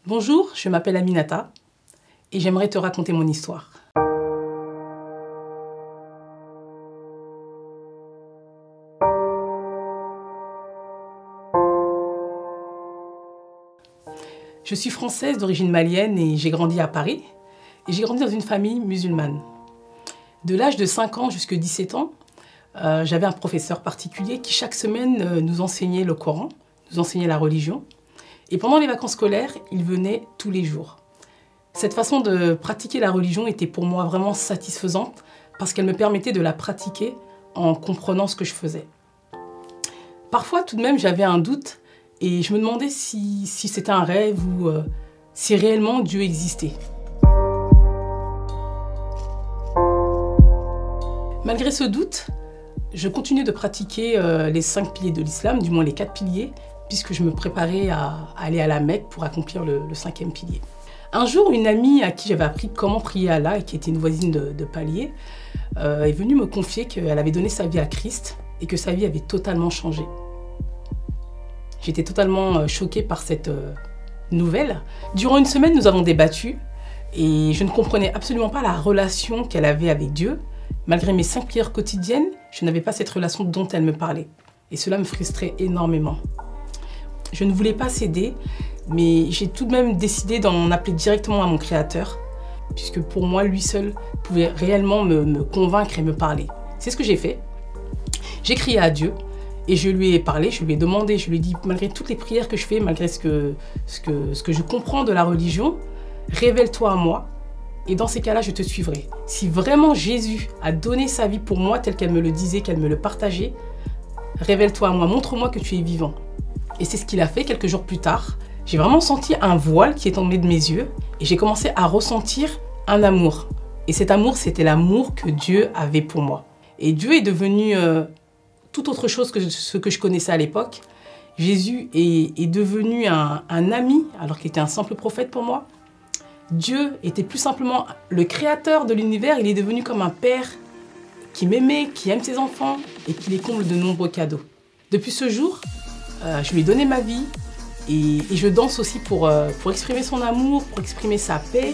Bonjour, je m'appelle Aminata et j'aimerais te raconter mon histoire. Je suis française d'origine malienne et j'ai grandi à Paris. Et j'ai grandi dans une famille musulmane. De l'âge de 5 ans jusqu'à 17 ans, j'avais un professeur particulier qui chaque semaine nous enseignait le Coran, nous enseignait la religion. Et pendant les vacances scolaires, il venait tous les jours. Cette façon de pratiquer la religion était pour moi vraiment satisfaisante parce qu'elle me permettait de la pratiquer en comprenant ce que je faisais. Parfois, tout de même, j'avais un doute et je me demandais si c'était un rêve ou si réellement Dieu existait. Malgré ce doute, je continuais de pratiquer les 5 piliers de l'islam, du moins les 4 piliers, puisque je me préparais à aller à la Mecque pour accomplir le 5e pilier. Un jour, une amie à qui j'avais appris comment prier Allah et qui était une voisine de palier est venue me confier qu'elle avait donné sa vie à Christ et que sa vie avait totalement changé. J'étais totalement choquée par cette nouvelle. Durant une semaine, nous avons débattu et je ne comprenais absolument pas la relation qu'elle avait avec Dieu. Malgré mes 5 prières quotidiennes, je n'avais pas cette relation dont elle me parlait. Et cela me frustrait énormément. Je ne voulais pas céder, mais j'ai tout de même décidé d'en appeler directement à mon Créateur, puisque pour moi, lui seul pouvait réellement me convaincre et me parler. C'est ce que j'ai fait. J'ai crié à Dieu et je lui ai parlé, je lui ai demandé, je lui ai dit, malgré toutes les prières que je fais, malgré ce que je comprends de la religion, révèle-toi à moi. Et dans ces cas-là, je te suivrai. Si vraiment Jésus a donné sa vie pour moi, tel qu'elle me le disait, qu'elle me le partageait, révèle-toi à moi, montre-moi que tu es vivant. Et c'est ce qu'il a fait quelques jours plus tard. J'ai vraiment senti un voile qui est tombé de mes yeux et j'ai commencé à ressentir un amour. Et cet amour, c'était l'amour que Dieu avait pour moi. Et Dieu est devenu tout autre chose que ce que je connaissais à l'époque. Jésus est devenu un ami, alors qu'il était un simple prophète pour moi. Dieu était plus simplement le créateur de l'univers. Il est devenu comme un père qui m'aimait, qui aime ses enfants et qui les comble de nombreux cadeaux. Depuis ce jour, je lui ai donné ma vie et je danse aussi pour exprimer son amour, pour exprimer sa paix.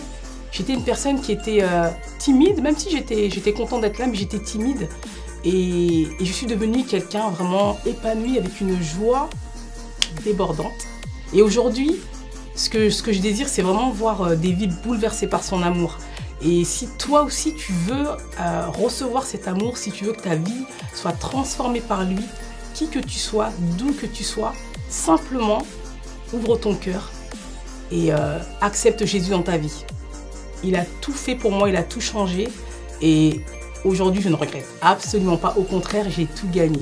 J'étais une personne qui était timide, même si j'étais contente d'être là, mais j'étais timide. Et je suis devenue quelqu'un vraiment épanoui avec une joie débordante. Et aujourd'hui, ce que je désire, c'est vraiment voir des vies bouleversées par son amour. Et si toi aussi tu veux recevoir cet amour, si tu veux que ta vie soit transformée par lui, qui que tu sois, d'où que tu sois, simplement ouvre ton cœur et accepte Jésus dans ta vie. Il a tout fait pour moi, il a tout changé et aujourd'hui je ne regrette absolument pas, au contraire j'ai tout gagné.